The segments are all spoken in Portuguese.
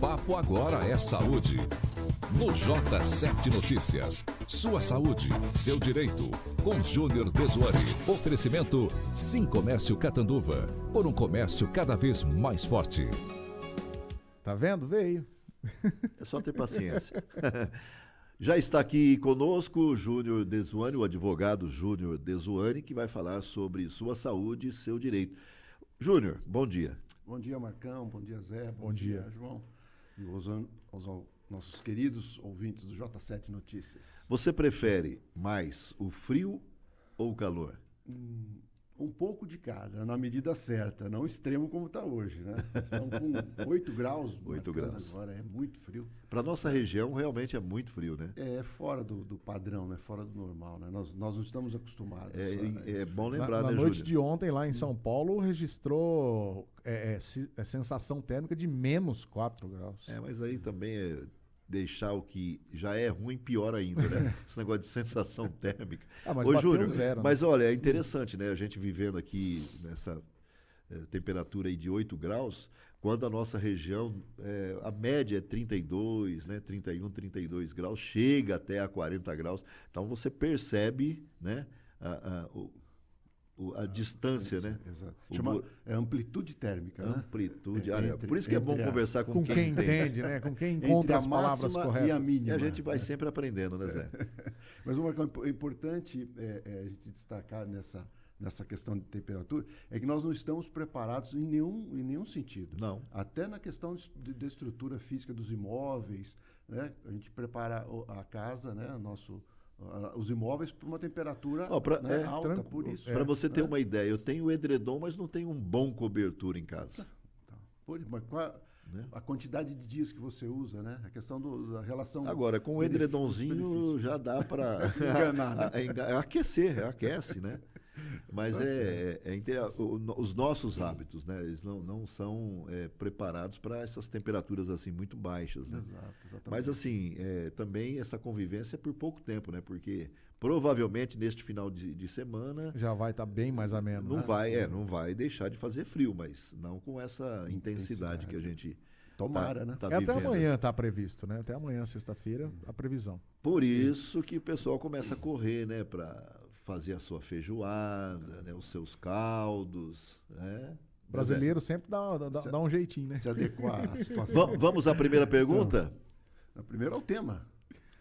papo agora é saúde. No J7 Notícias, sua saúde, seu direito. Com Júnior Dezuani. Oferecimento Sim Comércio Catanduva. Por um comércio cada vez mais forte. Tá vendo? Veio. É só ter paciência. Já está aqui conosco o Júnior Dezuani, o advogado Júnior Dezuani, que vai falar sobre sua saúde e seu direito. Júnior, bom dia. Bom dia, Marcão. Bom dia, Zé. Bom dia, João. E aos nossos queridos ouvintes do J7 Notícias. Você prefere mais o frio ou o calor? Um pouco de cada, na medida certa, não extremo como está hoje, né? Estão com 8 graus. 8 graus. Agora é muito frio. Para nossa região, realmente é muito frio, né? É fora do padrão, né? Fora do normal, né? Nós não estamos acostumados. É bom lembrar, Na né, noite Júnior? de ontem, lá em São Paulo, registrou sensação térmica de menos 4 graus. Mas aí também é deixar o que já é ruim pior ainda, né? Esse negócio de sensação térmica. Mas Ô, bateu Júnior, zero, né? mas olha, é interessante, né? A gente vivendo aqui nessa temperatura aí de 8 graus, quando a nossa região, a média é 32, né? 31, 32 graus, chega até a 40 graus. Então você percebe, né? A distância, né? Exato. Chama amplitude térmica, né? Amplitude. Por isso que é bom conversar com quem entende. entende, né? Com quem encontra as palavras corretas. E a mínima. E a gente vai sempre aprendendo, né, Zé? Mas uma coisa importante a gente destacar nessa questão de temperatura é que nós não estamos preparados em nenhum sentido. Não. Até na questão de estrutura física dos imóveis, né? A gente prepara a casa, né? Os imóveis para uma temperatura alta, por isso. Para você ter uma ideia, eu tenho edredom, mas não tenho um bom cobertor em casa. Mas qual a quantidade de dias que você usa, né? A questão da relação... Agora, com o edredomzinho já dá para enganar, né? aquece, né? Mas os nossos hábitos, né? Eles não são preparados para essas temperaturas assim muito baixas, né? Exatamente. Mas assim, também essa convivência é por pouco tempo, né? Porque provavelmente neste final de semana já vai estar bem mais ameno. Não vai deixar de fazer frio, mas não com essa intensidade que a gente tomara, né? Até amanhã está previsto, né? Até amanhã, sexta-feira, a previsão. Por isso que o pessoal começa a correr, né? Para fazer a sua feijoada, né? Os seus caldos, né? Brasileiro sempre dá um jeitinho, né? Se adequar à situação. Vamos à primeira pergunta? A primeira é o tema.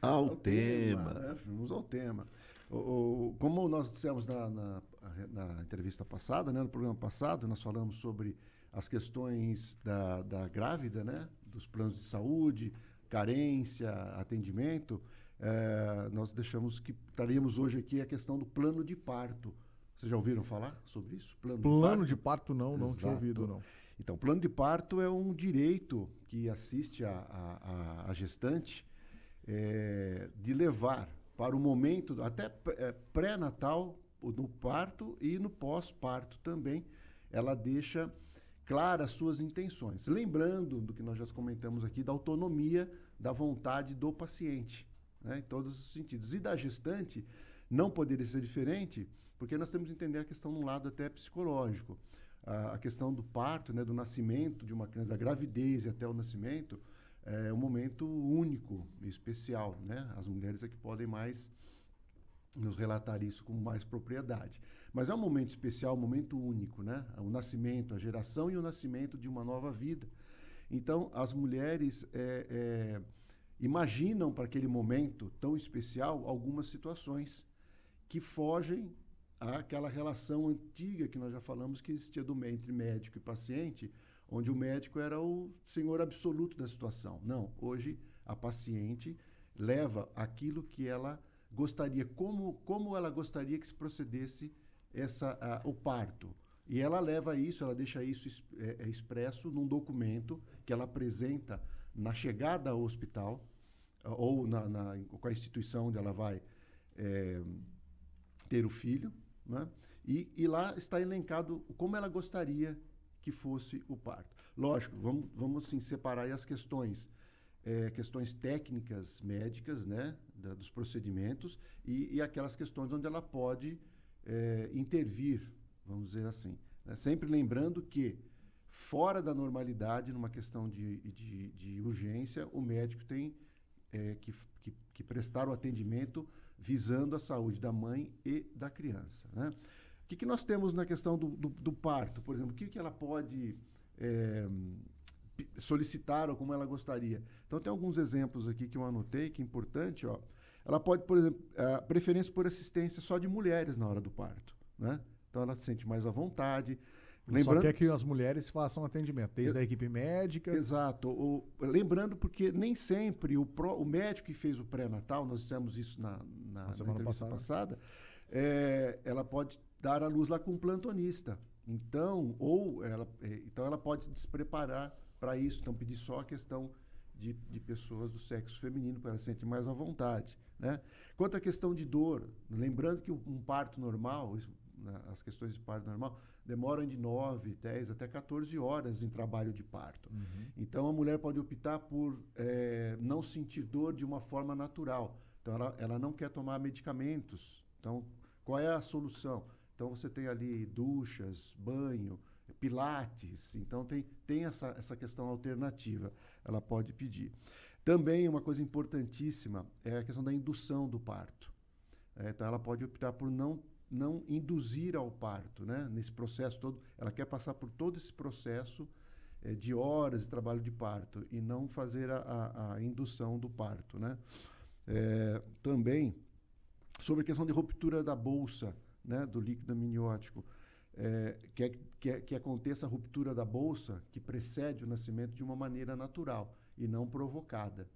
Ao tema. Vamos ao tema. Como nós dissemos na entrevista passada, né, no programa passado, nós falamos sobre as questões da grávida, né, dos planos de saúde, carência, atendimento. Nós deixamos que estaríamos hoje aqui a questão do plano de parto. Vocês já ouviram falar sobre isso? Plano de parto não tinha ouvido, não. Então, o plano de parto é um direito que assiste a gestante de levar para o momento, até pré-natal, no parto e no pós-parto também, ela deixa claras suas intenções. Lembrando do que nós já comentamos aqui, da autonomia, da vontade do paciente, né, em todos os sentidos. E da gestante, não poderia ser diferente, porque nós temos que entender a questão num lado até psicológico. A questão do parto, né, do nascimento de uma criança, da gravidez e até o nascimento, é um momento único e especial, né? As mulheres é que podem mais nos relatar isso com mais propriedade. Mas é um momento especial, um momento único, né? O nascimento, a geração e o nascimento de uma nova vida. Então, as mulheres imaginam para aquele momento tão especial algumas situações que fogem àquela relação antiga que nós já falamos que existia entre médico e paciente, onde o médico era o senhor absoluto da situação. Não, hoje a paciente leva aquilo que ela gostaria, como ela gostaria que se procedesse o parto. E ela leva isso, ela deixa isso expresso num documento que ela apresenta na chegada ao hospital ou com a instituição onde ela vai ter o filho, né? E lá está elencado como ela gostaria que fosse o parto. Lógico, vamos assim, separar aí as questões técnicas médicas, né, dos procedimentos e aquelas questões onde ela pode intervir, vamos dizer assim, né? Sempre lembrando que fora da normalidade, numa questão de urgência, o médico tem que prestar o atendimento visando a saúde da mãe e da criança, né? O que nós temos na questão do parto, por exemplo? O que ela pode solicitar ou como ela gostaria? Então, tem alguns exemplos aqui que eu anotei, que é importante, ó. Ela pode, por exemplo, preferência por assistência só de mulheres na hora do parto, né? Então, ela se sente mais à vontade. Só quer que as mulheres façam atendimento, desde a equipe médica. Exato. Lembrando, porque nem sempre o médico que fez o pré-natal, nós fizemos isso na semana passada, ela pode dar à luz lá com um plantonista. Então, ela pode se preparar para isso. Então, pedir só a questão de pessoas do sexo feminino, para ela se sentir mais à vontade, né? Quanto à questão de dor, lembrando que um parto normal, as questões de parto normal, demoram de 9, 10 até 14 horas em trabalho de parto. Uhum. Então, a mulher pode optar por não sentir dor de uma forma natural. Então, ela não quer tomar medicamentos. Então, qual é a solução? Então, você tem ali duchas, banho, pilates. Então, tem essa questão alternativa. Ela pode pedir. Também, uma coisa importantíssima é a questão da indução do parto. Então, ela pode optar por não induzir ao parto, né? Nesse processo todo, ela quer passar por todo esse processo de horas de trabalho de parto e não fazer a indução do parto, né? Também, sobre a questão de ruptura da bolsa, né? Do líquido amniótico, que aconteça a ruptura da bolsa que precede o nascimento de uma maneira natural e não provocada,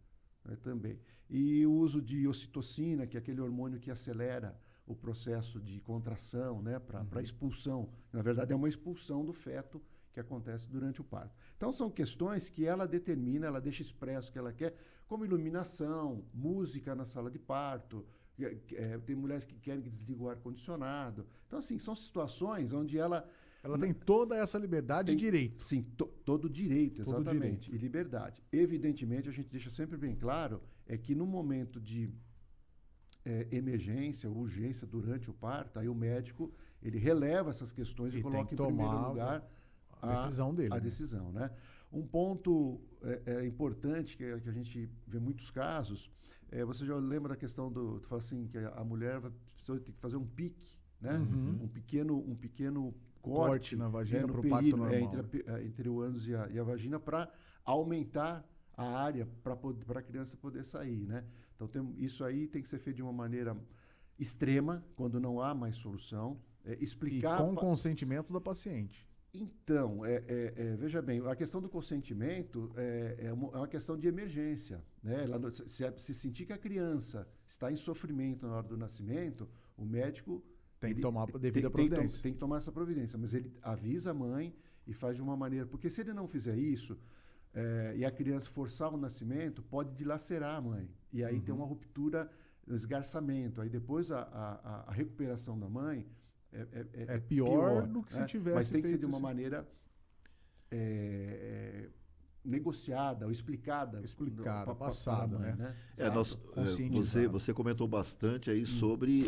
né? Também. E o uso de ocitocina, que é aquele hormônio que acelera o processo de contração, né, para expulsão. Na verdade, é uma expulsão do feto que acontece durante o parto. Então, são questões que ela determina, ela deixa expresso o que ela quer, como iluminação, música na sala de parto. Tem mulheres que querem que desligue o ar-condicionado. Então, assim, são situações onde ela tem toda essa liberdade e direito. Sim, todo direito, exatamente. E liberdade. Evidentemente, a gente deixa sempre bem claro que no momento de emergência ou urgência durante o parto, aí o médico ele releva essas questões e coloca em primeiro lugar a decisão dele. A decisão, né? Um ponto importante que a gente vê muitos casos, você já lembra da questão tu fala assim, que a mulher vai ter que fazer um pique, né? Um pequeno corte na vagina no para o parto normal. Entre o ânus e a vagina para aumentar a área para a criança poder sair, né? Então, isso aí tem que ser feito de uma maneira extrema, quando não há mais solução. Explicar... E com consentimento da paciente. Então, veja bem, a questão do consentimento é uma questão de emergência, né? Se sentir que a criança está em sofrimento na hora do nascimento, o médico... Tem que tomar devida providência. Tem que tomar essa providência, mas ele avisa a mãe e faz de uma maneira... Porque se ele não fizer isso... e a criança forçar o nascimento, pode dilacerar a mãe. E aí tem uma ruptura, um esgarçamento. Aí depois a recuperação da mãe é pior do que se tivesse. Mas tem que ser de uma maneira negociada ou explicada. Passada, mãe, né? Você comentou bastante aí sobre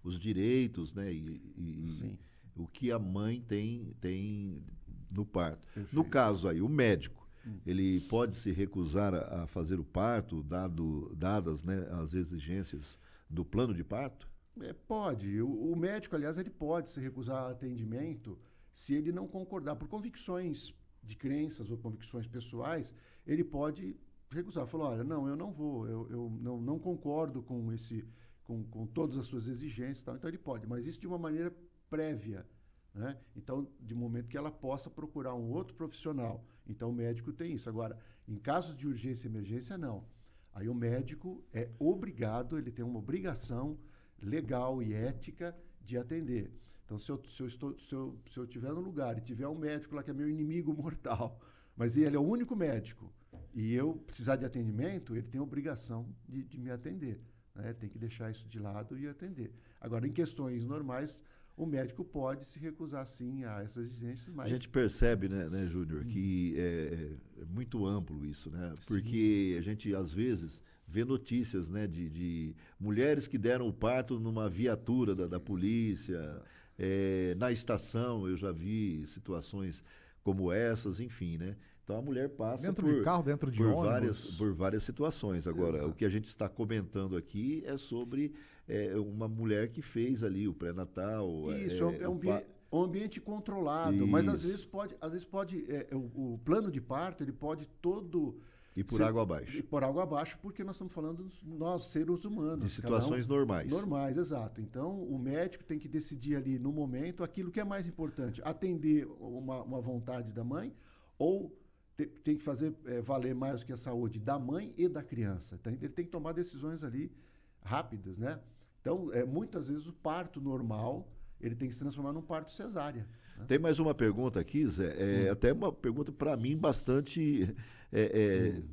os direitos, né? E o que a mãe tem no parto. Perfeito. No caso aí, o médico, ele pode se recusar a fazer o parto, dadas, né, as exigências do plano de parto? Pode. O médico, aliás, ele pode se recusar a atendimento se ele não concordar. Por convicções de crenças ou convicções pessoais, ele pode recusar. Falar, olha, não, eu não vou, eu não concordo com todas as suas exigências. Tal. Então, ele pode, mas isso de uma maneira prévia. Né? Então, de momento que ela possa procurar um outro profissional. Então, o médico tem isso. Agora, em casos de urgência e emergência, não. Aí o médico é obrigado, ele tem uma obrigação legal e ética de atender. Então, se eu estiver no lugar e tiver um médico lá que é meu inimigo mortal, mas ele é o único médico, e eu precisar de atendimento, ele tem a obrigação de me atender. Né? Tem que deixar isso de lado e atender. Agora, em questões normais, o médico pode se recusar, sim, a essas exigências. Mas... A gente percebe, né, Júnior, que é muito amplo isso, né? Porque a gente, às vezes, vê notícias, né, de mulheres que deram o parto numa viatura da polícia. Na estação, eu já vi situações como essas, enfim, né? Então a mulher passa Dentro por, de carro, dentro de por ônibus. várias situações. Agora, Exato. o que a gente está comentando aqui é sobre uma mulher que fez ali o pré-natal. Isso, é um ambiente controlado, mas às vezes pode o plano de parto, ele pode todo E por água abaixo. ir por água abaixo, porque nós estamos falando nós, seres humanos. De situações normais. Normais, exato. Então, o médico tem que decidir ali no momento aquilo que é mais importante, atender uma vontade da mãe ou tem que fazer valer mais do que a saúde da mãe e da criança. Então, ele tem que tomar decisões ali rápidas, né? Então, muitas vezes o parto normal, ele tem que se transformar num parto cesárea. Né? Tem mais uma pergunta aqui, Zé. Até uma pergunta para mim bastante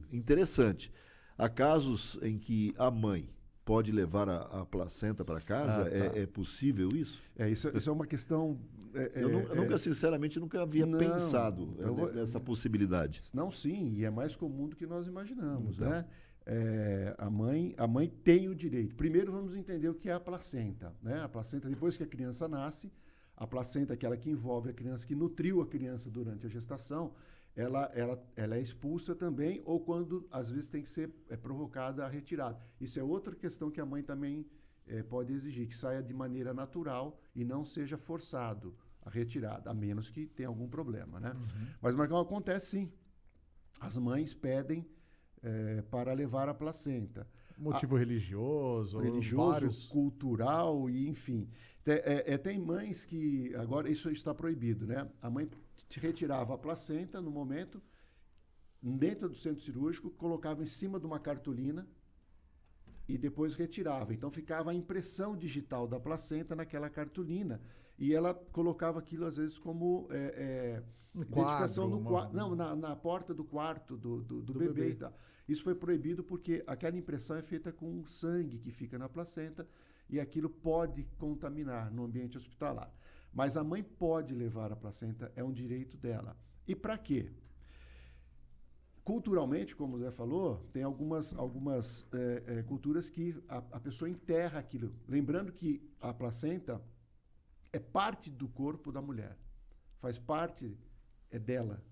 interessante. Há casos em que a mãe pode levar a placenta para casa? Tá. É possível isso? Isso é uma questão... Eu nunca, sinceramente, nunca havia Não, pensado eu nessa possibilidade. Não, sim, e é mais comum do que nós imaginamos, Então. né? A mãe tem o direito. Primeiro vamos entender o que é a placenta, né? A placenta, depois que a criança nasce, a placenta, aquela que envolve a criança, que nutriu a criança durante a gestação, ela é expulsa também, ou quando, às vezes, tem que ser provocada a retirada. Isso é outra questão que a mãe também pode exigir, que saia de maneira natural e não seja forçado a retirada, a menos que tenha algum problema, né? Mas acontece sim. As mães pedem para levar a placenta. Motivo religioso, vários. Cultural e enfim. Tem mães que, agora isso está proibido, né? A mãe te retirava a placenta no momento, dentro do centro cirúrgico, colocava em cima de uma cartolina e depois retirava. Então ficava a impressão digital da placenta naquela cartolina e ela colocava aquilo às vezes como identificação no quarto, não, na porta do quarto do bebê e tal. Isso foi proibido porque aquela impressão é feita com sangue que fica na placenta e aquilo pode contaminar no ambiente hospitalar. Mas a mãe pode levar a placenta, é um direito dela. E para quê? Culturalmente, como o Zé falou, tem algumas culturas que a pessoa enterra aquilo. Lembrando que a placenta é parte do corpo da mulher, faz parte dela.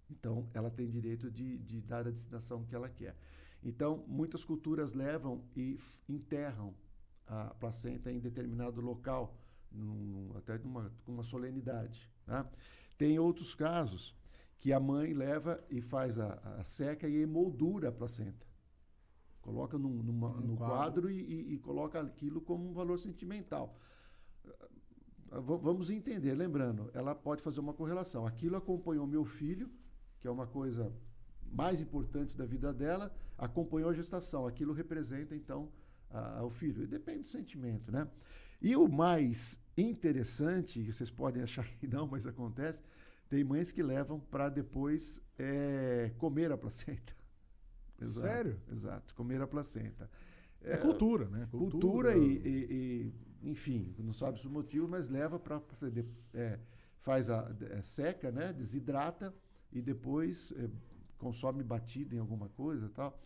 Então, ela tem direito de dar a destinação que ela quer. Então, muitas culturas levam e enterram a placenta em determinado local, até com uma solenidade. Né? Tem outros casos que a mãe leva e faz a seca e emoldura a placenta. Coloca no quadro e coloca aquilo como um valor sentimental. Vamos entender, lembrando, ela pode fazer uma correlação. Aquilo acompanhou meu filho, que é uma coisa mais importante da vida dela, acompanhou a gestação. Aquilo representa, então, o filho. E depende do sentimento, né? E o mais interessante, vocês podem achar que não, mas acontece, tem mães que levam para depois comer a placenta. Exato, sério? Exato, comer a placenta. É cultura, né? Cultura enfim, não sabe os motivos, mas leva para faz seca, né? Desidrata e depois consome batido em alguma coisa e tal.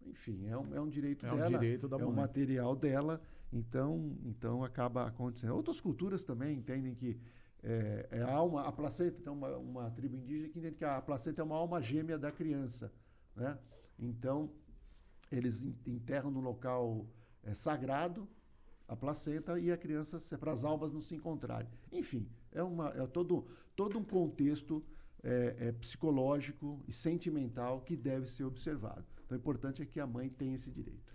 Enfim, é um direito dela. É um direito da mãe. É um material dela, então acaba acontecendo. Outras culturas também entendem que a placenta, tem uma tribo indígena que entende que a placenta é uma alma gêmea da criança, né? Então, eles enterram no local sagrado a placenta e a criança, para as almas não se encontrarem. Enfim, é todo um contexto psicológico e sentimental que deve ser observado. Então, o importante é que a mãe tenha esse direito.